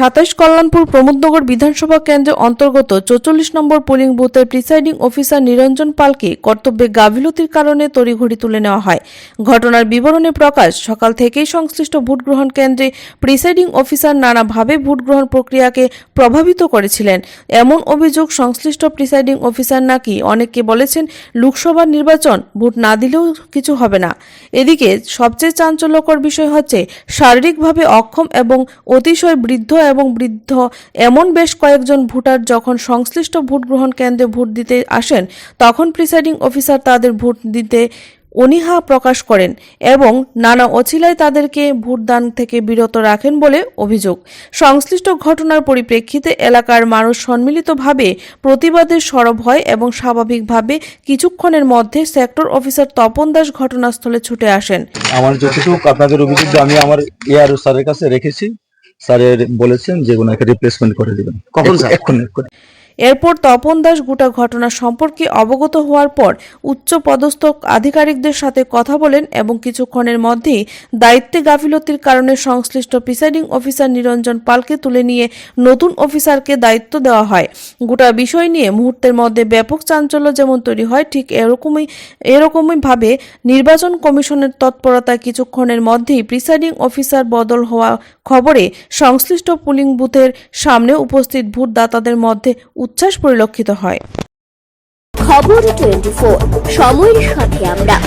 27 কল্যাণপুর প্রমোদনগর বিধানসভা কেন্দ্রের অন্তর্গত 44 নম্বর পোলিং বুথের প্রিসাইডিং অফিসার নিরঞ্জন পালকে কর্তব্যে গাফিলতির কারণে তড়িঘড়ি তুলে নেওয়া হয়। ঘটনার বিবরণে প্রকাশ, সকাল থেকেই সংশ্লিষ্ট ভোট গ্রহণ কেন্দ্রে প্রিসাইডিং অফিসার নানাভাবে ভোট গ্রহণ প্রক্রিয়াকে প্রভাবিত করেছিলেন। এমন অভিযোগ, সংশ্লিষ্ট প্রিসাইডিং অফিসার নাকি অনেককে বলেছেন লোকসভা নির্বাচন ভোট না দিলেও কিছু হবে না। এদিকে সবচেয়ে চাঞ্চল্যকর বিষয় হচ্ছে শারীরিকভাবে অক্ষম এবং অতিশয় বৃদ্ধ এমন বেশ কয়েকজন ভোটার যখন সংশ্লিষ্ট ভোট গ্রহণ কেন্দ্রে ভোট দিতে আসেন তখন প্রিসাইডিং অফিসার তাদের ভোট দিতে অনীহা প্রকাশ করেন এবং নানা অছিলায় তাদেরকে ভোটদান থেকে বিরত রাখেন বলে অভিযোগ। সংশ্লিষ্ট ঘটনার পরিপ্রেক্ষিতে এলাকার মানুষ সম্মিলিতভাবে প্রতিবাদে সরব হয় এবং স্বাভাবিকভাবে কিছুক্ষণের মধ্যে সেক্টর অফিসার তপন দাস ঘটনাস্থলে ছুটে আসেন। আমার যতটুকু আপনাদের অভিযোগ আমি আমার এআর স্যারের কাছে রেখেছি, স্যারের বলেছেন যে ওনাকে রিপ্লেসমেন্ট করে দিবেন। কখন স্যার? এক্ষুনি। এরপর তপন দাস গোটা ঘটনা সম্পর্কে অবগত হওয়ার পর উচ্চ পদস্থ আধিকারিকদের সাথে কথা বলেন এবং কিছুক্ষণের মধ্যেই দায়িত্বে গাফিলতির কারণে সংশ্লিষ্ট প্রিসাইডিং অফিসার নিরঞ্জন পালকে তুলে নিয়ে নতুন অফিসারকে দায়িত্ব দেওয়া হয়। গোটা বিষয় নিয়ে মুহূর্তের মধ্যে ব্যাপক চাঞ্চল্য যেমন তৈরি হয়, ঠিক এরকমই ভাবে নির্বাচন কমিশনের তৎপরতায় কিছুক্ষণের মধ্যেই প্রিসাইডিং অফিসার বদল হওয়া খবরে সংশ্লিষ্ট পোলিং বুথের সামনে উপস্থিত ভোটদাতাদের মধ্যে উচ্ছ্বাস পরিলক্ষিত হয়। খবর 24, সময়ের সাথে আমরা।